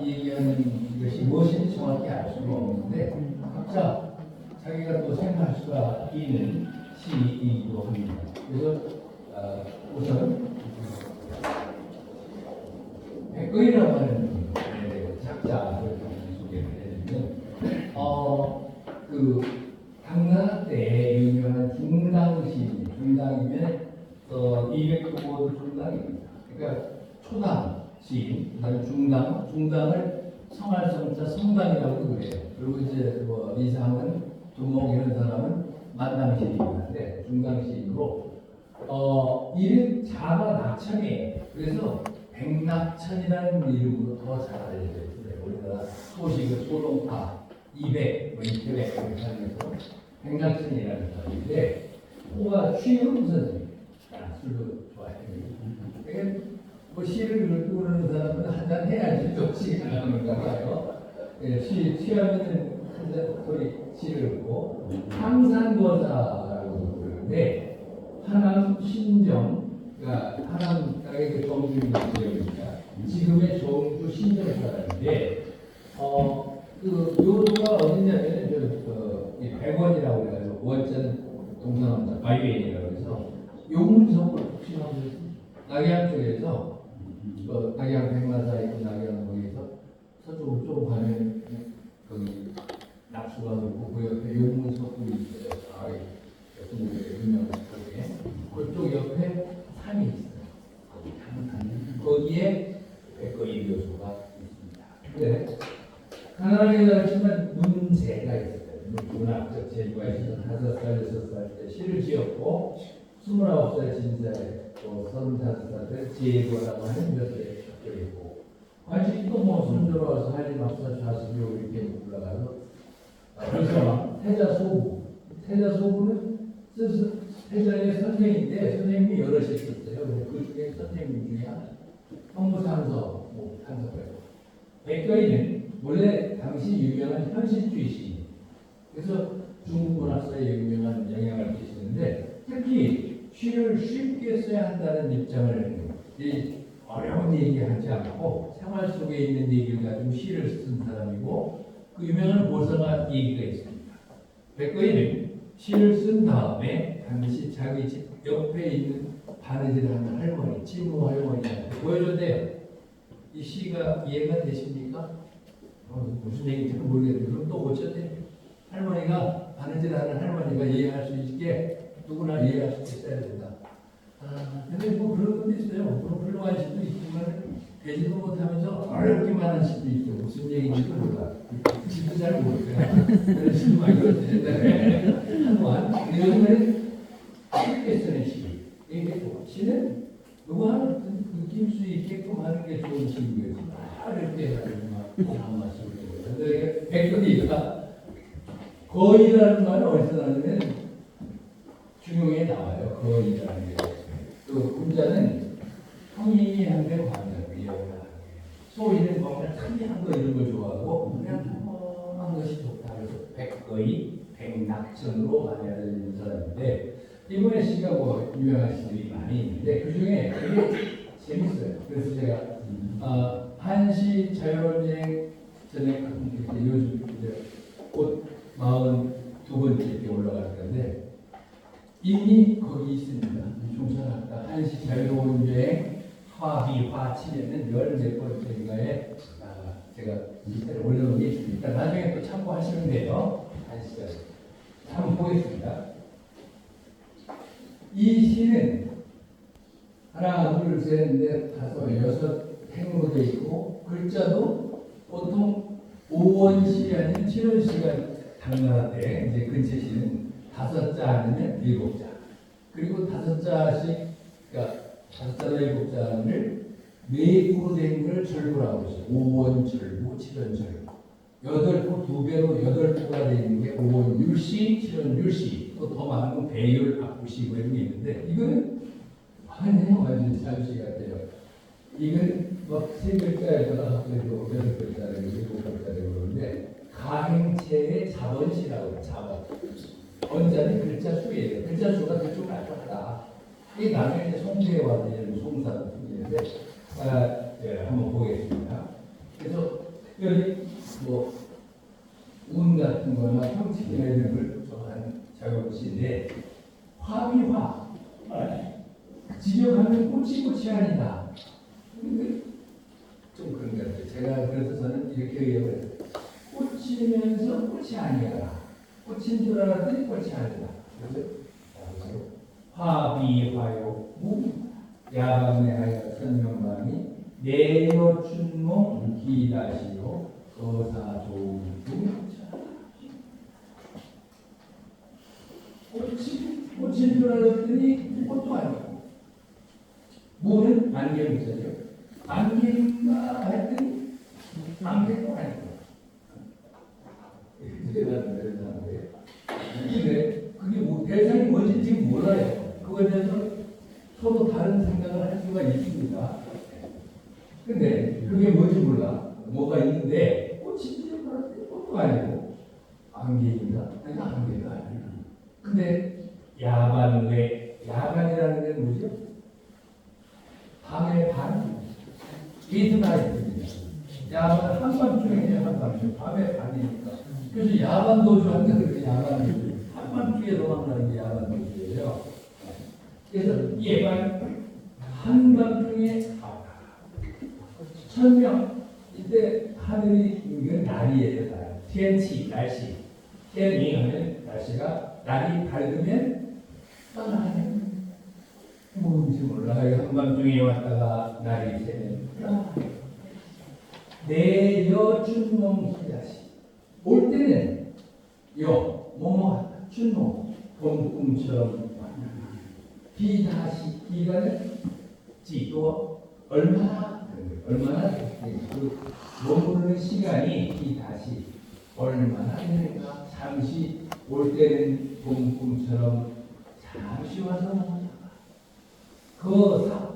얘기하는 것이 무엇인지 정확히 알 수가 없는데 각자 자기가 또 생각할 수가 있는 시이기도 합니다. 그래서 우선 백거이라고 하는 작자를 소개를 해드리면 그 당나라 때 유명한 중당시, 중당이면 209호 중당입니다. 그러니까 초당 시인, 그다음에 중당을 성할 성자 성당이라고 그래요. 그리고 이제 뭐 이상은 두목 이런 사람은 만당시인인데 중당시인으로 이름 자가 낙천이에요. 그래서 백낙천이라는 이름으로 더 잘 알려져요. 우리나라 소식을 소동파 200, 뭐 200 이렇게 하면서 백낙천이라는 사람인데 호가 취유는 선생님, 술도 좋아해요. 그러니까 뭐 시를 읽고 그러는 사람은 한잔 해야지 또 시가 나오는가 봐요. 예, 취하면은 한잔 소리 시를 읽고 항산거사라고 그러는데 하남 신정, 그러니까 하남 땅의 정주인 지역입니다. 지금의 정주 신정 사람인데 그 요도가 어디냐면 이 백원이라고 해요. 원자는 동사원자 바이웨이라고 해서 용문석을 혹시 낙양 쪽에서 낙양 백마사 있고 낙양 거기에서 서쪽으로 좀 가면 거기 낙수가 그렇고 그 옆에 용문석이 있어요. 유명한 쪽에 그쪽 옆에 산이 있어요. 거기에 백거이 묘소가 있습니다. 근데 가난하게 살지만 문제가 있어요. 문학적 재주가 있어서 5살, 6살 때 시를 지었고 29살 진사에 또 35살 때 제거라고 하는 묘소에 적혀있고 아직 또뭐 손들어와서 한리 박사 좌수교 이렇게 올라가서 그래서 태자소부는 태자의 선생인데 선생님이 여럿이 있었어요. 근데 그 중에 선생님 중에 하나 형무상서 한서예요. 백거이는 원래 당시 유명한 현실주의 시인. 그래서 중국 문학사에 유명한 영향을 끼치는데 특히 시를 쉽게 써야 한다는 입장을 이 어려운 얘기하지 않고 생활 속에 있는 얘기를 가지고 시를 쓴 사람이고 그 유명한 고사가 얘기가 있습니다. 백거이는 시를 쓴 다음에 당시 자기 집 옆에 있는 바느질 하는 할머니, 친구 할머니한테 보여줬대요. 이 시가 이해가 되십니까? 무슨 얘기인지는 모르겠는데 그럼 또 어쩌대? 할머니가 바느질하는 할머니가 이해할 수 있게 누구나 이해할 수 있어야 된다. 근데 뭐 그런 것도 있어요. 뭐 훌륭한 시도 있지만 되지도 못하면서 어렵기만 한 시도 있고 무슨 얘기인지도 몰라. 지도 잘 모르겠어요. 그런 시도 많이 있는데 한동안 요즘에는 쉽게 쓰는 시. 이게 시는 누구 하나 느낄 수 있게끔 하는 게 좋은 시고요. 이렇게 해가지고 막 담아쓰고 근데 백거이가 거의라는 말은 어디서 나오냐면 중용에 나와요. 거의라는 게. 또 군자는 평이한데 관여해요. 소위는 뭐 그냥 특이한 거 이런 걸 좋아하고 그냥 평범한 것이 좋다. 그래서 백거이, 백낙천으로 관여하는 사람인데 이번에 시가 뭐 유명한 시들이 많이 있는데 그 중에 되게 재밌어요. 그래서 제가 한시 자유로운여행 전에 요즘 곧 42번째 이렇게 올라갈 건데 이미 거기 있습니다. 중천학당 한시 자유로운 여행 화비화치에는 14번째인가에 제가 밑에 올려놓은 게 있으니까 나중에 또 참고하시면 돼요. 한시가 한번 보겠습니다. 이 시는 하나, 둘, 셋, 넷, 다섯, 여섯 행으로 되어 있고 글자도 보통 5원시 아닌 7원시가 당나라 때 이제 근체시는 5자 아니면 7자 그리고 5자씩 그러니까 5자나 7자를 매구로 된 걸 절부라고 했어요. 5원 절부, 7원 절부 8부 2배로 8부가 되어 있는 게 5원 율시, 7원 율시 또 더 많은 건 배율, 악부시 뭐 이런 게 있는데 이거는 완전 자유시 같아요. 이건 막 3글자에다가 그래도 6글자를 7글자를 그러는데 가행체의 자번시라고 자번. 번자는 글자 수예요. 글자 수가 대충 알파다. 이게 나중에 이제 송대와 이런 송사를 풍기는데 예, 한번 보겠습니다. 그래서 여기 뭐 운 같은 거나 형식이나 이런 걸 좋아하는 작업실인데 화비화 지적하면 꽃이 아니다. 근데 좀 그런 것 같아요. 제가 그래서 저는 이렇게 얘기해요. 꽃이면서 꽃이 아니야. 꽃인 줄 알았더니 꽃이 아니다. 그래서 화비화요 야밤에 하여 선명방이 내여춘몽 기다시요 거사조웅 꽃인 줄 알았더니 꽃도 아니고 뭐는 안개무자죠. 안개인가 했더니 안개도 아니고 대단한 거예요. 근데 그게 뭐 대상이 뭔지 지금 몰라요. 그거에 대해서 서로 다른 생각을 할 수가 있습니다. 근데 그게 뭔지 몰라. 뭐가 있는데 꽃인지 몰랐더니 꽃도 아니고 안개인가? 그러니까 안개가 아니고. 근데 야간이라는 게 뭐죠? 밤의 반, 미드나잇입니다. 야간 한밤중에 한밤중, 밤의 반이니까. 그래서 야간 도주한다 그렇게 야간 도주. 한밤중에 도망가는 게 야간 도주예요. 그래서 예반 한밤중에 천명 이때 하늘이 이건 날이에요. 날.天气 날씨.天明하면 날씨가 날이 밝으면 떠나는 뭔지 몰라요. 한밤중에 왔다가 날이 새면 내여춘몽 기다시 올 때는 뭐뭐 춘몽 봄꿈처럼 기다시 기간은 지도 얼마나 그 머무르는 시간이 기다시 얼마나 되니까 잠시 올 때는 봄꿈처럼 잠시 와서 거사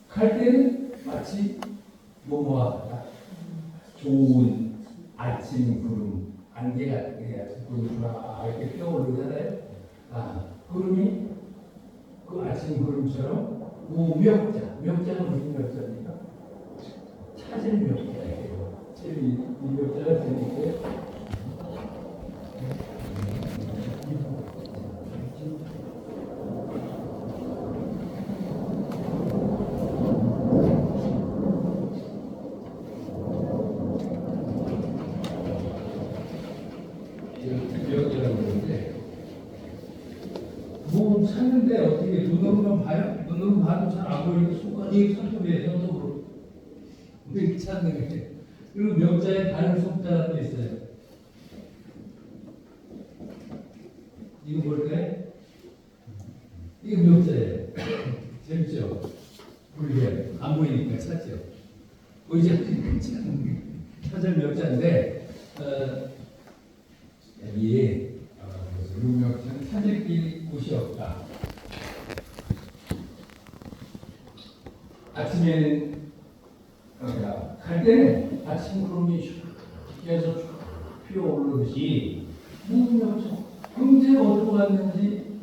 갈 때는 마치 뭐뭐와 같다. 좋은 아침 구름 안개 같은 게 구름이 이렇게 떠오르잖아요. 구름이 그 아침 구름처럼 무명자는 무슨 명자입니까? 찾을 명자예요. 이 명자가 재밌게 뭐 찾는데 어떻게 눈으로만 봐요? 눈으로 봐도 잘 안 보이고 손가락이 손톱에 손톱으로 이렇게 찾는 게 그리고 명자에 다른 손자도 있어요. 이거 볼까요? 이거 명자예요. 재밌죠? 우리가 안 보이니까 찾죠. 보이지 않으니까 찾을 명자인데 여기에 유명한 찾을 곳이 없다. 아침에는 갈 때는 아침 구름이 계속 피어오르듯이 무명청 언제 어디로 갔는지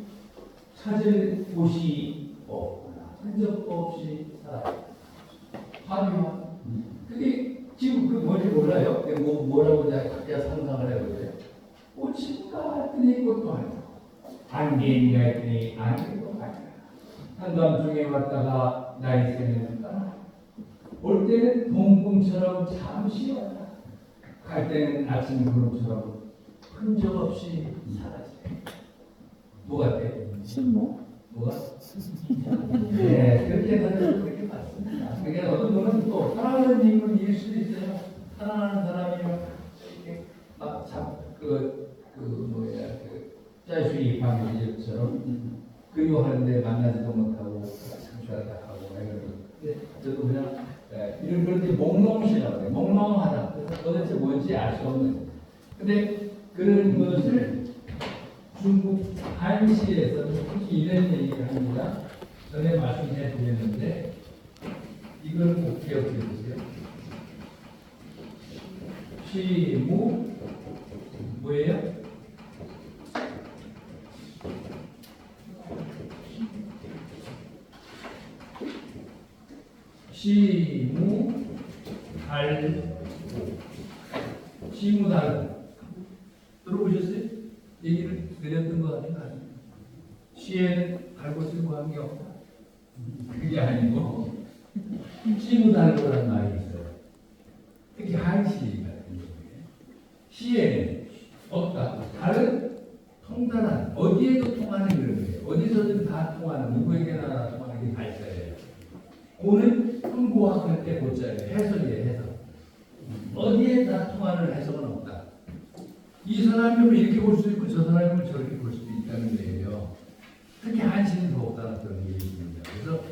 찾을 곳이 없구나. 흔적 없이 살아요. 화비와 그게 지금 그 뭔지 몰라요. 뭐라고 내가 각자 상상을 해보세요. 꽃인가 했더니 꽃도 아니고 안개인가 했더니 안개도 아니고 한밤중에 왔다가 날이 새면 올 때는 봄꿈처럼 잠시 왔다 갈 때는 아침 구름처럼 흔적 없이 사라져요. 뭐 같아요? 신모? 뭐가? 네, 그렇게 봤습니다. 그러니까 어떤 분은 또 사랑하는 인물일 수도 있어요. 사랑하는 사람이면 이렇게 짜주이 방지처럼 그리워하는데 만나지도 못하고 상처하다 하고 근데 저도 그냥 이런 그런데 몽롱시라고 해요. 몽롱하다. 그래서 도대체 뭔지 알 수 없는. 근데 그런 것을 중국 한시에서 특히 이런 얘기를 합니다. 전에 말씀해 드렸는데 이걸 꼭 기억해 주세요. 시무 뭐예요? 시무 달고 시무단 들어보셨어요? 얘기를 드렸던 거 아닌가요? 시에는 달고 쓸 관계 없다. 그게 아니고 시무달고라는 말이 있어요. 특히 한시 같은 경우에 시에는 없다. 다른 통달한 어디에도 통하는 그런 거예요. 어디서든 다 통하는 누구에게나 통하는 게 발자예요. 고는 흥고학할 때 고자예요. 해석이에요. 해석. 어디에 다 통하는 해석은 없다. 이 사람이면 이렇게 볼 수 있고 저 사람이면 저렇게 볼 수도 있다는 거예요. 특히 한시는 더 없다는 그런 얘기입니다. 그래서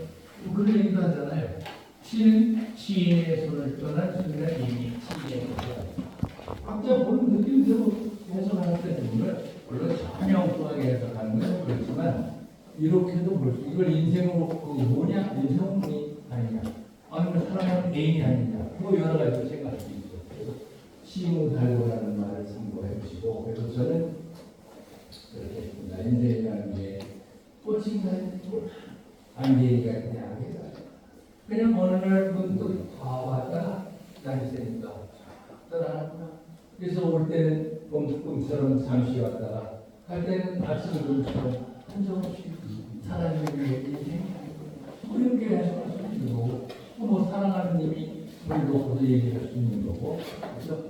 뭐 그런 얘기도 하잖아요. 시는 시인의 손을 떠난 순간 이미 시인의 손을 각자 보는 느낌대로 해석하는 때 보면 물론 전혀 엉뚱하게 해석하는 건 그렇지만 이렇게도 볼 수 이걸 인생으로 그 뭐냐? 인생이 아니냐 아니면 사랑하는 애인이 아니냐 뭐 여러 가지 생각할 수 있어요. 그래서 시무달고라는 말을 참고해 보시고 그래서 저는 이렇게 했습니다. 인생이라는 게 꽃인가요? 안개가 그냥 어느 날 문득 왔다가 날 있으니까 떠나는구나. 그래서 올 때는 꿈처럼 잠시 왔다가 갈 때는 아침 꿈처럼 한정없이 사라지는 게 인생이 아니고 그런 게 해석할 수 있는 거고 뭐 사랑하는 님이 물 놓고도 얘기할 수 있는 거고 그래서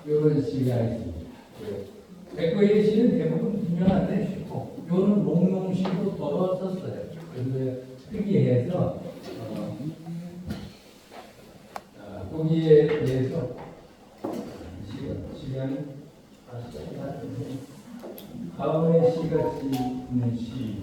이런 시가 있습니다. 백거의 시는 대부분 유명한데 요는 롱롱시로 덜어 썼어요. 그런데 특이해서 거기에 대해서 시간이 가운데 시같이 있는 시